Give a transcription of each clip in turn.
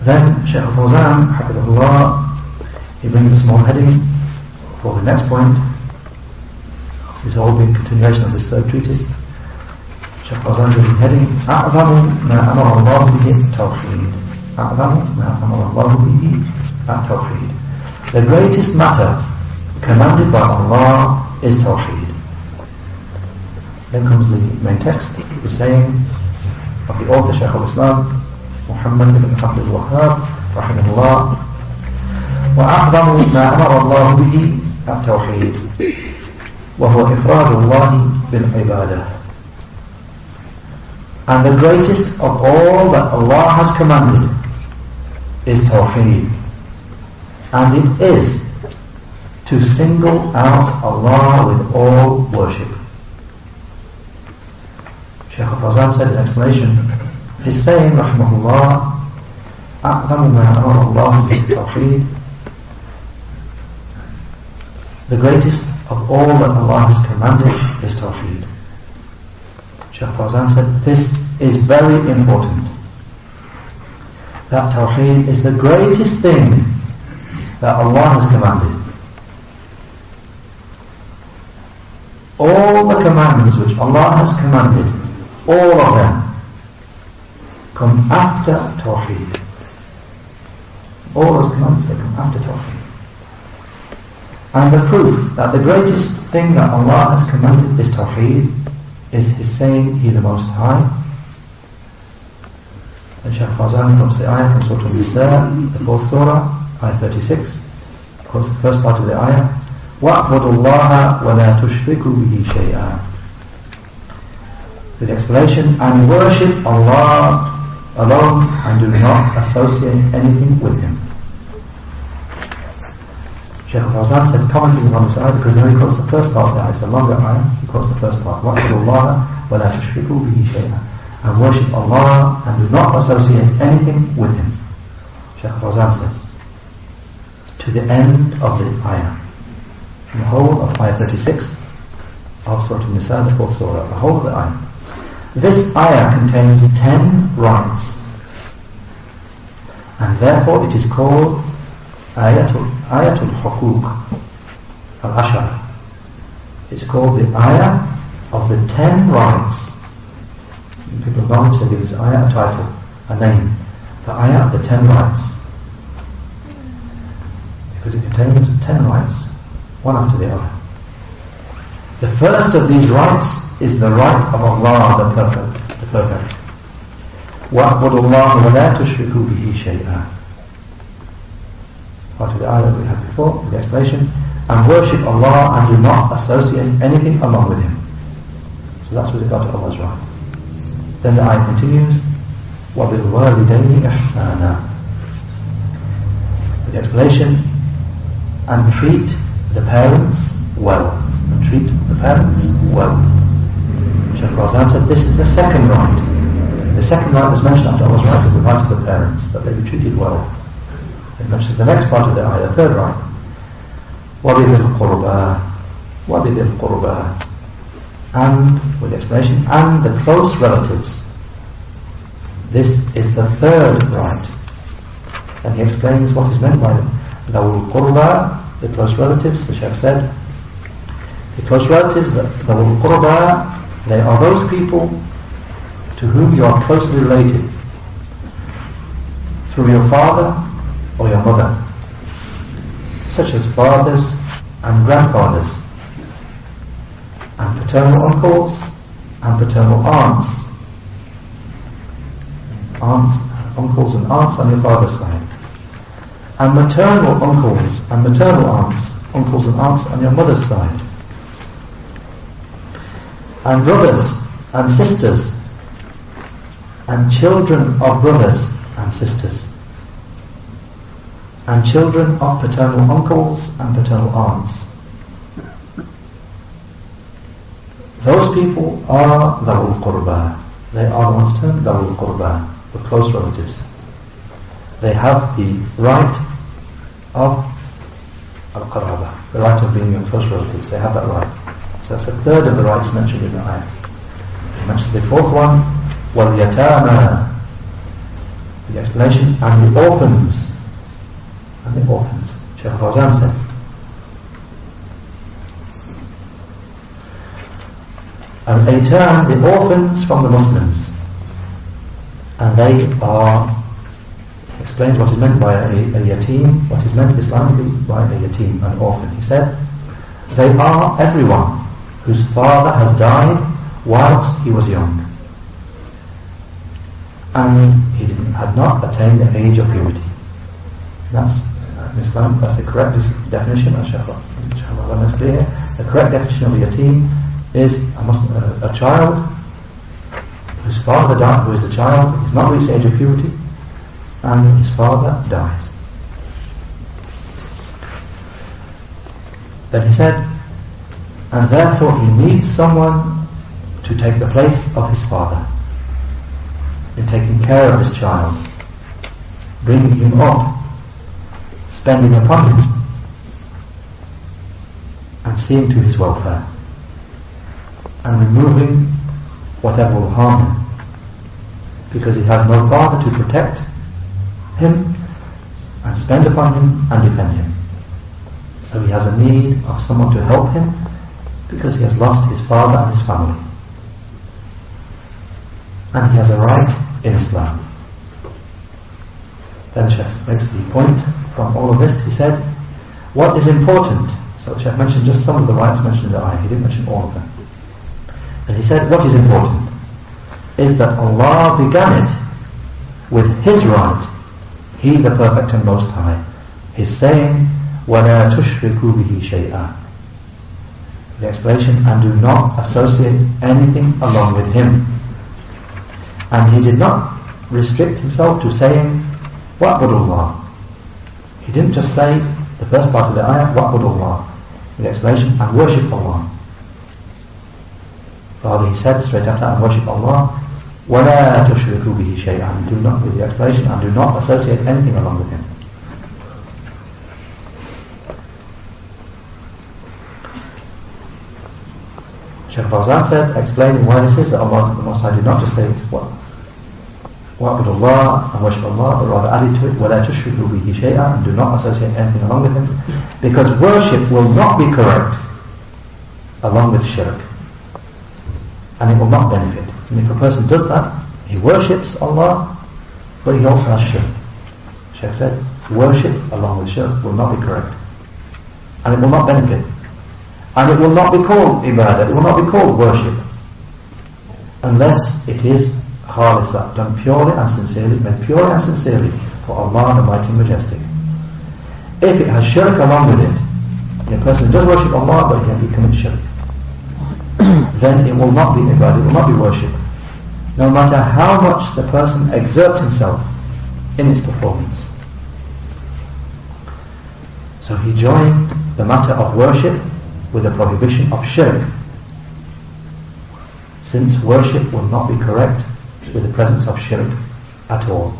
Then Shaykh al-Fawzan, Hafidhullah, he brings a small heading for the next point. This has all been continuation of this third treatise. Shaykh al-Fawzan gives a heading, أعظم ما أمر الله به التوحيد. أعظم ما أمر الله به التوحيد. The greatest matter commanded by Allah is Tawheed. Then comes the main text, the saying of the author Shaykh al-Islam Muhammad ibn Abdul Wahhab rahimahullah, وأعظم ما أمر الله به التوحيد وهو إفراد الله بالعبادة. And the greatest of all that Allah has commanded is Tawheed, and it is to single out Allah with all worship. Shaykh al-Fawzan said in explanation, he's saying, rahimahullah, أعظم ما أمر الله بالتوحيد, the greatest of all that Allah has commanded is Tawheed. Shaykh al-Fawzan said, this is very important. That Tawheed is the greatest thing that Allah has commanded. All the commandments which Allah has commanded, all of them, come after Tawheed. All those commandments, they come after Tawheed. And the proof that the greatest thing that Allah has commanded is Tawheed is His saying, He the Most High. And Shaykh Fawzan quotes the ayah from Surah Al-Nisa, the 4th surah, ayah 36. Quotes the first part of the ayah, وَأَعْبُدُوا اللَّهَ وَلَا تُشْرِكُوا بِهِ شَيْئًا. With the explanation, and worship Allah alone and do not associate anything with Him. Shaykh al-Fawzan said, commenting on this ayah, because he only quotes the first part of the ayah, it's a longer ayah, he quotes the first part, وَأَعْبُدُوا اللَّهَ وَلَا تُشْرِكُوا بِهِ شَيْئًا, and worship Allah and do not associate anything with Him. Shaykh al-Fawzan said, to the end of the ayah, the whole of ayah 36 of Surah Al-Nisa, the 4th surah, the whole of the ayah. This ayah contains 10 rights, and therefore it is called Ayatul Huquq al-Ashar. It's called the ayah of the 10 rights. People of knowledge, they give this ayah a title, a name, the ayah of the 10 rights, because it contains 10 rights, one after the other. The first of these rights is the right of Allah, the perfect. وَأَعْبُدُوا اللَّهَ وَلَا تُشْرِكُوا بِهِ شَيْئًا. Part of the ayah that we had before, the explanation, and worship Allah and do not associate anything along with Him. So that's with regard to Allah's right. Then the ayah continues, وَبِالْوَالِدَيْنِ إِحْسَانًا. With the explanation, and treat the parents well. And treat the parents well. Shaykh Fawzan said this is the second right. The second right that's mentioned after Allah's right is the right of the parents, that they be treated well. It mentions the next part of the ayah, the third right. وَبِذِي الْقُرْبَى. And, with the explanation, and the close relatives. This is the third right. And he explains what is meant by ذَوُ الْقُرْبَى, the close relatives. The Shaykh said, the close relatives, ذَوُ الْقُرْبَى, they are those people to whom you are closely related through your father or your mother, such as fathers and grandfathers, and paternal uncles and paternal aunts, uncles and aunts on your father's side, and maternal uncles and maternal aunts, uncles and aunts on your mother's side, and brothers and sisters, and children of brothers and sisters, and children of paternal uncles and paternal aunts. Those people are ذَوُ الْقُرْبَى. They are the ones termed ذَوُ الْقُرْبَى, the close relatives. They have the right of al-qaraba, the right of being your close relatives. They have that right. So that's the third of the rights mentioned in the ayah. He mentions the fourth one, وَالْيَتَامَى. The explanation, and the orphans. And the orphans. Shaykh Fawzan said, Al-Aytam, the orphans from the Muslims. And they are, he explains what is meant by a yatim, what is meant Islamically by a yatim, an orphan. He said, they are everyone whose father has died whilst he was young, and he had not attained the age of puberty. That's in Islam, that's the correct definition. That's clear. The correct definition of a yatim is a child whose father died, who is a child, he's not reached the age of puberty, and his father dies. Then he said, and therefore he needs someone to take the place of his father in taking care of his child, bringing him up, spending upon him, and seeing to his welfare, and removing whatever will harm him, because he has no father to protect him and spend upon him and defend him. So he has a need of someone to help him, because he has lost his father and his family, and he has a right in Islam. Then Shaykh makes the point from all of this. He said, what is important? So Shaykh mentioned just some of the rights mentioned in the ayah, he didn't mention all of them. And he said, what is important is that Allah began it with His right, He the Perfect and Most High, His saying, وَلَا تُشْرِكُوا بِهِ شَيْئًا. The explanation, and do not associate anything along with Him. And He did not restrict Himself to saying, وَعْبُدُوا. He didn't just say, the first part of the ayah, وَعْبُدُوا. The explanation, and worship Allah. Rather, he said straight after, and worship Allah, وَلَا تُشْرِكُوا بِهِ شَيْئًا. Do not, with the explanation, and do not associate anything along with Him. Shaykh Fawzan said, explaining why this is, that Allah the Most High did not just say, wa'budullah, and worship Allah, but rather added to it, وَلَا تُشْرِكُوا بِهِ شَيْئًا, and do not associate anything along with Him, because worship will not be correct along with shirk, and it will not benefit. And if a person does that, he worships Allah, but he also has shirk. Shaykh said, worship along with shirk will not be correct, and it will not benefit, and it will not be called ibadah, it will not be called worship, unless it is khalisa, done purely and sincerely, made purely and sincerely for Allah the Mighty and Majestic. If it has shirk along with it, and a person does worship Allah but he commits shirk, then it will not be ibadah, it will not be worship, no matter how much the person exerts himself in his performance. So he joined the matter of worship with the prohibition of shirk, since worship will not be correct with the presence of shirk at all.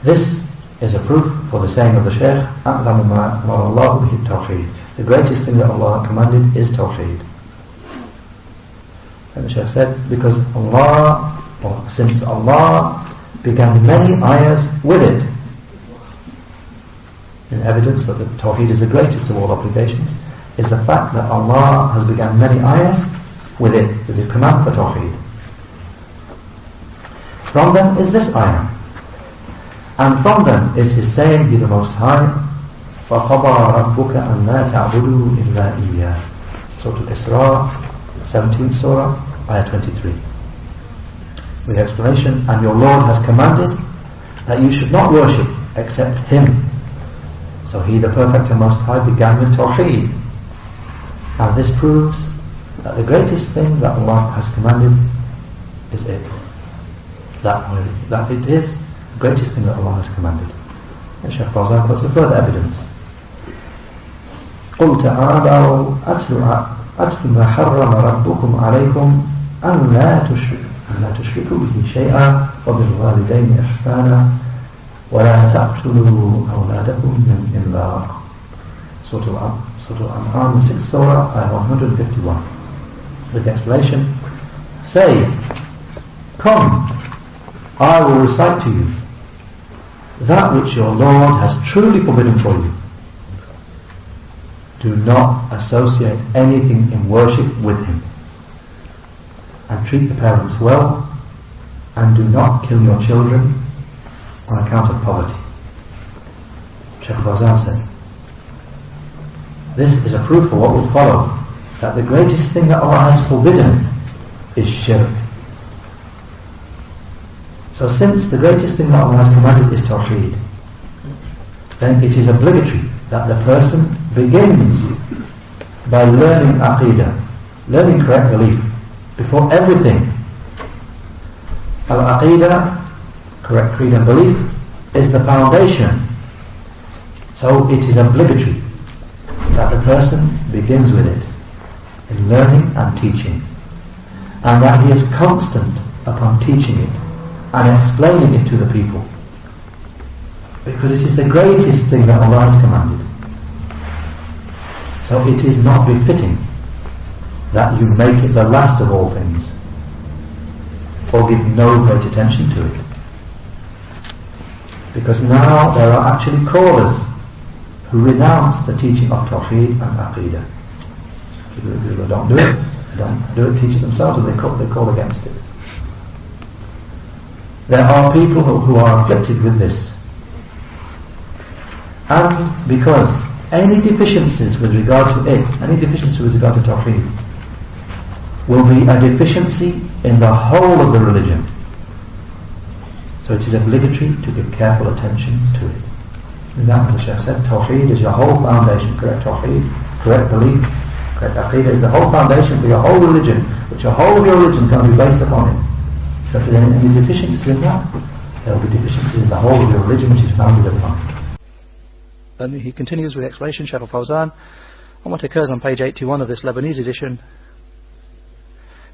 This is a proof for the saying of the Shaykh, أَعْظَمُ مَا أَمَرَ اللَّهُ بِهِ التَّوْحِيدُ. The greatest thing that Allah commanded is Tawheed. And the Shaykh said, because Allah, or since Allah began many ayahs with it, in evidence that the Tawheed is the greatest of all obligations, is the fact that Allah has begun many ayahs with it, with His command for Tawheed. From them is this ayah, and from them is His saying, He the Most High, فَقَضَى رَبُّكَ أَنْ لَا تَعْبُدُوا إِلَّا إِيَّاهُ. Surah Al-Isra, 17th Surah, ayah 23. With the explanation, and your Lord has commanded that you should not worship except Him. So He the Perfect and Most High began with Tawheed, and this proves that the greatest thing that Allah has commanded is it. That it is the greatest thing that Allah has commanded. And Shaykh Fawzan puts a further evidence. قُلْ تَعَالَوْا أَتْلُ مَا حَرَّمَ رَبُّكُمْ عَلَيْكُمْ أَنْ لَا تُشْرِكُوا بِهِ شَيْئًا وَبِالْوَالِدَيْنِ إِحْسَانًا وَلَا تَقْتُلُوا أَوْلَادَكُمْ مِنْ إِمْلَاقٍ. Surah Al-An'am, 6th Surah, ayah 151. With the explanation, say, come, I will recite to you that which your Lord has truly forbidden for you. Do not associate anything in worship with him, and treat the parents well, and do not kill your children on account of poverty. Shaykh Fawzan said, this is a proof for what will follow, that the greatest thing that Allah has forbidden is shirk. So since the greatest thing that Allah has commanded is Tawheed, then it is obligatory that the person begins by learning Aqidah, learning correct belief, before everything. Al-Aqidah, correct creed and belief, is the foundation. So it is obligatory that the person begins with it in learning and teaching, and that he is constant upon teaching it and explaining it to the people, because it is the greatest thing that Allah has commanded. So it is not befitting that you make it the last of all things, or give no great attention to it, because now there are actually callers who renounce the teaching of Tawheed and Aqidah. People don't do it, teach it themselves, and they call against it. There are people who are afflicted with this, and because any deficiencies with regard to it, any deficiency with regard to Tawheed, will be a deficiency in the whole of the religion. So it is obligatory to give careful attention to it. And that, as the Shaykh said, Tawheed is your whole foundation. Correct Tawheed, correct belief, correct Aqidah is the whole foundation for your whole religion, which your whole of your religion is going to be based upon it. So if there are any deficiencies in that, there will be deficiencies in the whole of your religion which is founded upon it. Then he continues with the explanation, Shaykh al-Fawzan, on what occurs on page 81 of this Lebanese edition,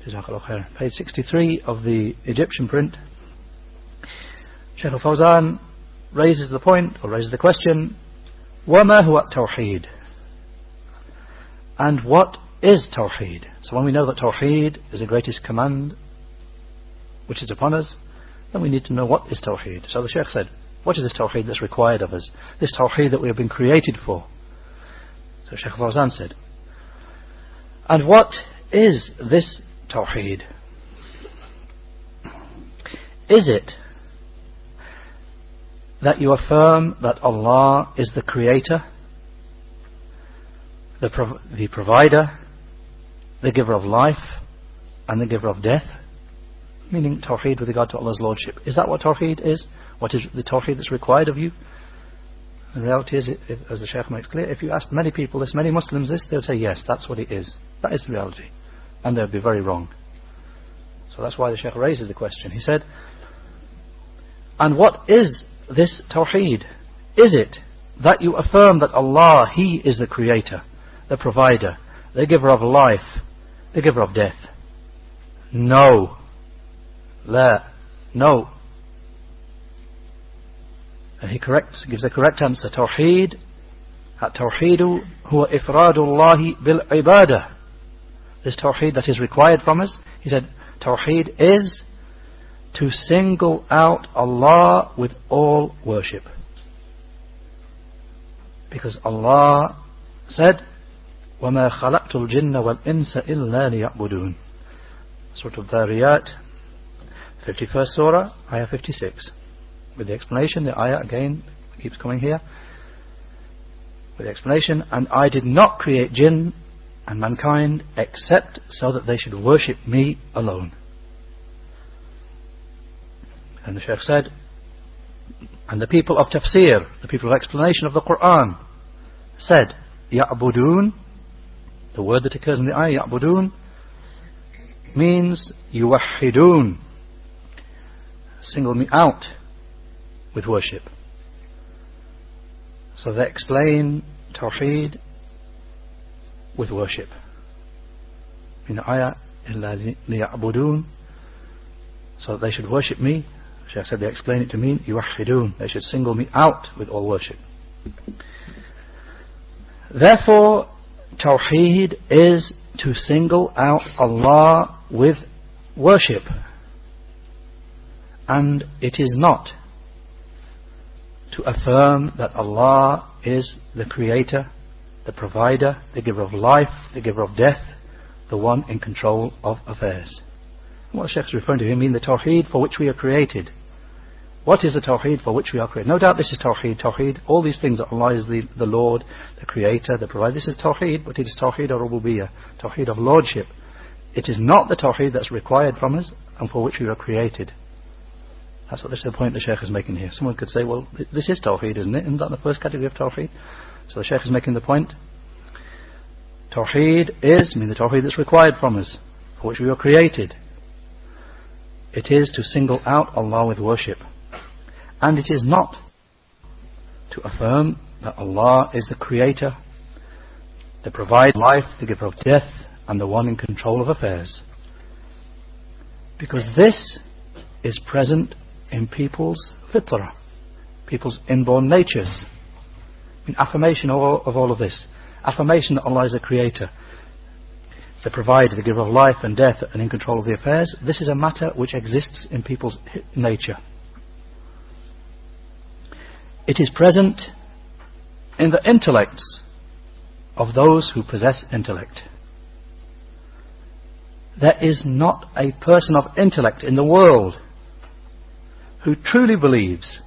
page 63 of the Egyptian print. Shaykh al-Fawzan raises the point, or raises the question, وَمَا هُوَ التَّوْحِيدُ? And what is Tawheed? So when we know that Tawheed is the greatest command which is upon us, then we need to know what is Tawheed. So the Shaykh said, what is this Tawheed that's required of us? This Tawheed that we have been created for. So Shaykh Fawzan said, and what is this Tawheed? Is it that you affirm that Allah is the Creator, the Provider, the Giver of life, and the Giver of death? Meaning Tawheed with regard to Allah's Lordship. Is that what Tawheed is? What is the Tawheed that's required of you? The reality is, as the Shaykh makes clear, if you asked many people this, many Muslims this, they would say yes, that's what it is. That is the reality. And they would be very wrong. So that's why the Shaykh raises the question. He said, and what is this Tawheed? Is it that you affirm that Allah, He is the Creator, the Provider, the Giver of life, the Giver of death? No. La. No. And he gives a correct answer. Tawheed, at-Tawheedu huwa ifradullahi bil-ibadah. This Tawheed that is required from us, he said, Tawheed is to single out Allah with all worship. Because Allah said, وَمَا خَلَقْتُ الْجِنَّ وَالْإِنسَ إِلَّا لِيَعْبُدُونَ. Surah Al-Dhariyat, 51st Surah, Ayah 56. With the explanation, the Ayah again keeps coming here. With the explanation, and I did not create jinn and mankind except so that they should worship me alone. And the Shaykh said, and the people of tafsir, the people of explanation of the Quran, said, Ya'budun, the word that occurs in the ayah, Ya'budun, means yuwahhidun, single me out with worship. So they explain Tawheed with worship. In the ayah, illa liya'budun, so they should worship me. Shaykh said they explain it to mean yuwahhidun, they should single me out with all worship. Therefore, Tawheed is to single out Allah with worship And it is not to affirm that Allah is the creator, the provider, the giver of life, the giver of death, the one in control of affairs. What the Shaykh is referring to here, mean the Tawheed for which we are created. What is the Tawheed for which we are created? No doubt this is Tawheed, all these things that Allah is the Lord, the creator, the provider. This is Tawheed, but it is Tawheed of Rububiyyah, Tawheed of Lordship. It is not the Tawheed that's required from us and for which we are created. That's the point the Shaykh is making here. Someone could say, well, this is Tawheed, isn't it? Isn't that the first category of Tawheed? So the Shaykh is making the point. Tawheed is, the Tawheed that's required from us, for which we were created. It is to single out Allah with worship. And it is not to affirm that Allah is the creator, the provider of life, the giver of death, and the one in control of affairs. Because this is present in people's fitrah, people's inborn natures. Affirmation of all of this. Affirmation that Allah is the creator, the provider, the giver of life and death, and in control of the affairs. This is a matter which exists in people's nature. It is present in the intellects of those who possess intellect. There is not a person of intellect in the world who truly believes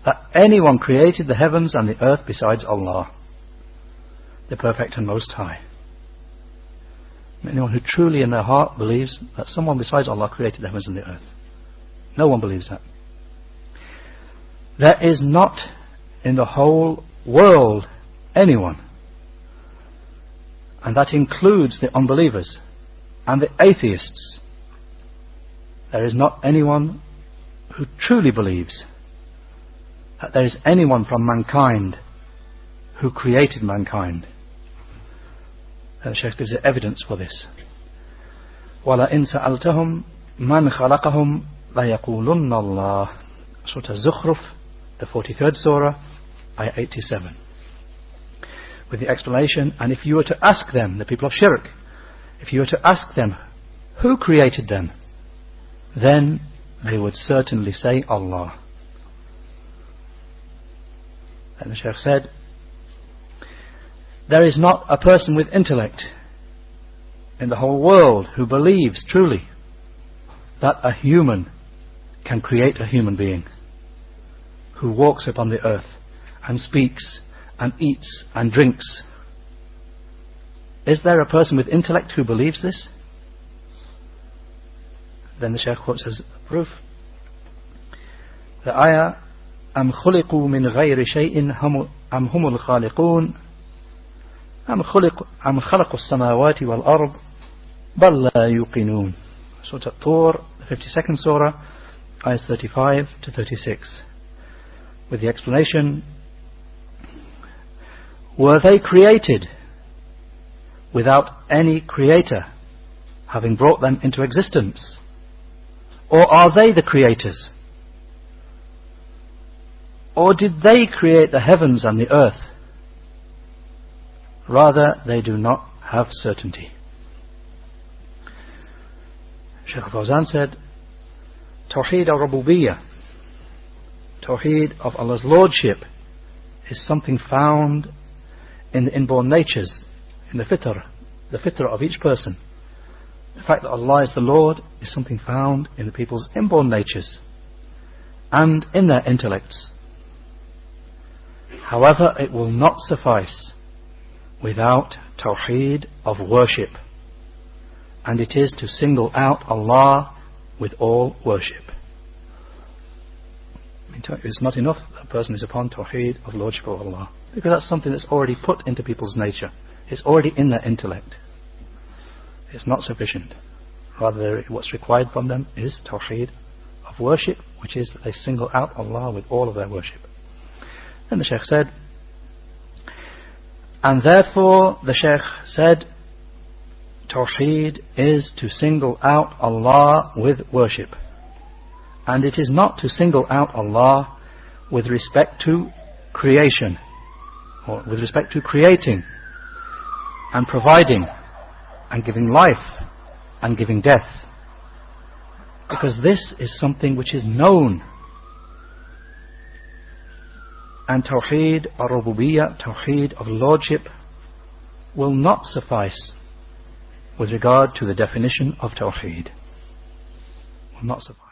that anyone created the heavens and the earth besides Allah, the Perfect and Most High. Anyone who truly in their heart believes that someone besides Allah created the heavens and the earth. No one believes that. There is not in the whole world anyone, and that includes the unbelievers and the atheists. There is not anyone who truly believes that there is anyone from mankind who created mankind. The Shaykh gives evidence for this. وَلَئِن سَأَلْتَهُمْ مَنْ خَلَقَهُمْ لَيَقُولُنَّ اللَّهُ. Surah Az-Zukhruf, the 43rd Surah, Ayah 87. With the explanation, and if you were to ask them, the people of Shirk, if you were to ask them who created them, then they would certainly say Allah. And the Shaykh said, there is not a person with intellect in the whole world who believes truly that a human can create a human being who walks upon the earth and speaks and eats and drinks. Is there a person with intellect who believes this? Then the Shaykh quotes as proof the ayah, أَمْ خُلِقُوا مِنْ غَيْرِ شَيْءٍ أَمْ هُمُ الْخَالِقُونَ أَمْ خَلَقُوا السَّمَاوَاتِ وَالْأَرْضِ بَلْ لَا يُوقِنُونَ. Surah At-Tur, the 52nd Surah, ayahs 35 to 36. With the explanation, were they created without any creator having brought them into existence? Or are they the creators? Or did they create the heavens and the earth? Rather, they do not have certainty. Shaykh Fawzan said, Tawheed al-Rububiyyah, Tawheed of Allah's Lordship, is something found in the inborn natures, in the fitrah of each person. The fact that Allah is the Lord is something found in the people's inborn natures and in their intellects. However, it will not suffice without Tawheed of worship, and it is to single out Allah with all worship. It's not enough that a person is upon Tawheed of Lordship of Allah, because that's something that's already put into people's nature. It's already in their intellect. It's not sufficient. Rather, what's required from them is Tawheed of worship, which is that they single out Allah with all of their worship. Then the Shaykh said, and therefore the Shaykh said, Tawheed is to single out Allah with worship, and it is not to single out Allah with respect to creation, or with respect to creating and providing and giving life and giving death. Because this is something which is known. And Tawheed al-Rububiyyah, Tawheed of Lordship, will not suffice with regard to the definition of Tawheed. Will not suffice.